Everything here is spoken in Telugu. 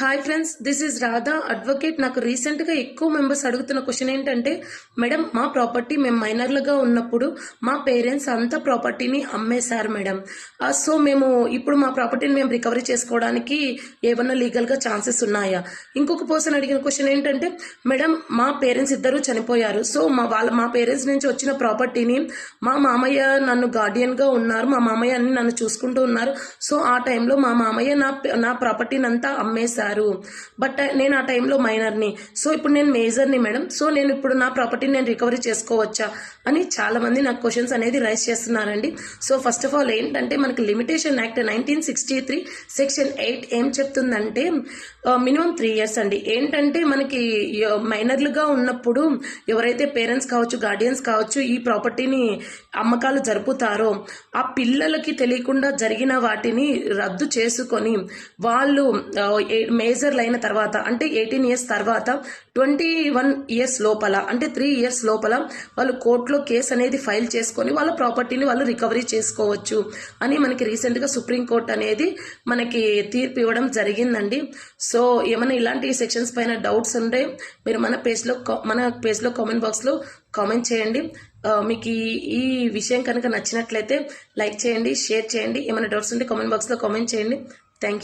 Hi friends, this is Radha advocate. నాకు రీసెంట్గా ఎక్కువ మెంబర్స్ అడుగుతున్న క్వశ్చన్ ఏంటంటే, మేడం మా ప్రాపర్టీ మేము మైనర్లుగా ఉన్నప్పుడు మా పేరెంట్స్ అంతా ప్రాపర్టీని అమ్మేశారు మేడం. సో మేము ఇప్పుడు మా ప్రాపర్టీని మేము రికవరీ చేసుకోవడానికి ఏమన్నా లీగల్గా ఛాన్సెస్ ఉన్నాయా? ఇంకొక పర్సన్ అడిగిన క్వశ్చన్ ఏంటంటే, మేడం మా పేరెంట్స్ ఇద్దరు చనిపోయారు. సో మా పేరెంట్స్ నుంచి వచ్చిన ప్రాపర్టీని మా మామయ్య నన్ను గార్డియన్గా ఉన్నారు, మా మామయ్య అన్ని నన్ను చూసుకుంటూ ఉన్నారు. సో ఆ టైంలో మా మామయ్య నా ప్రాపర్టీని అంతా అమ్మేశారు. బట్ నేను ఆ టైంలో మైనర్ని. సో ఇప్పుడు నేను మేజర్ని మేడం. సో నేను ఇప్పుడు నా ప్రాపర్టీని నేను రికవరీ చేసుకోవచ్చా అని చాలా మంది నాకు క్వశ్చన్స్ అనేది రైజ్ చేస్తున్నారండి. సో ఫస్ట్ ఆఫ్ ఆల్ ఏంటంటే, మనకి లిమిటేషన్ యాక్ట్ 1963 సెక్షన్ 8 ఏం చెప్తుందంటే, మినిమం 3 years అండి. ఏంటంటే మనకి మైనర్లుగా ఉన్నప్పుడు ఎవరైతే పేరెంట్స్ కావచ్చు, గార్డియన్స్ కావచ్చు, ఈ ప్రాపర్టీని అమ్మకాలు జరుపుతారో ఆ పిల్లలకి తెలియకుండా జరిగిన వాటిని రద్దు చేసుకొని వాళ్ళు మేజర్లు అయిన తర్వాత అంటే 18 years తర్వాత 21 years లోపల అంటే 3 years లోపల వాళ్ళు కోర్టులో కేసు అనేది ఫైల్ చేసుకొని వాళ్ళ ప్రాపర్టీని వాళ్ళు రికవరీ చేసుకోవచ్చు అని మనకి రీసెంట్గా సుప్రీంకోర్టు అనేది మనకి తీర్పు ఇవ్వడం జరిగిందండి. సో ఏమైనా ఇలాంటి సెక్షన్స్ పైన డౌట్స్ ఉంటే మీరు మన పేజ్లో కామెంట్ బాక్స్లో కామెంట్ చేయండి. మీకు ఈ విషయం కనుక నచ్చినట్లయితే లైక్ చేయండి, షేర్ చేయండి. ఏమైనా డౌట్స్ ఉంటే కామెంట్ బాక్స్లో కామెంట్ చేయండి. Thank you.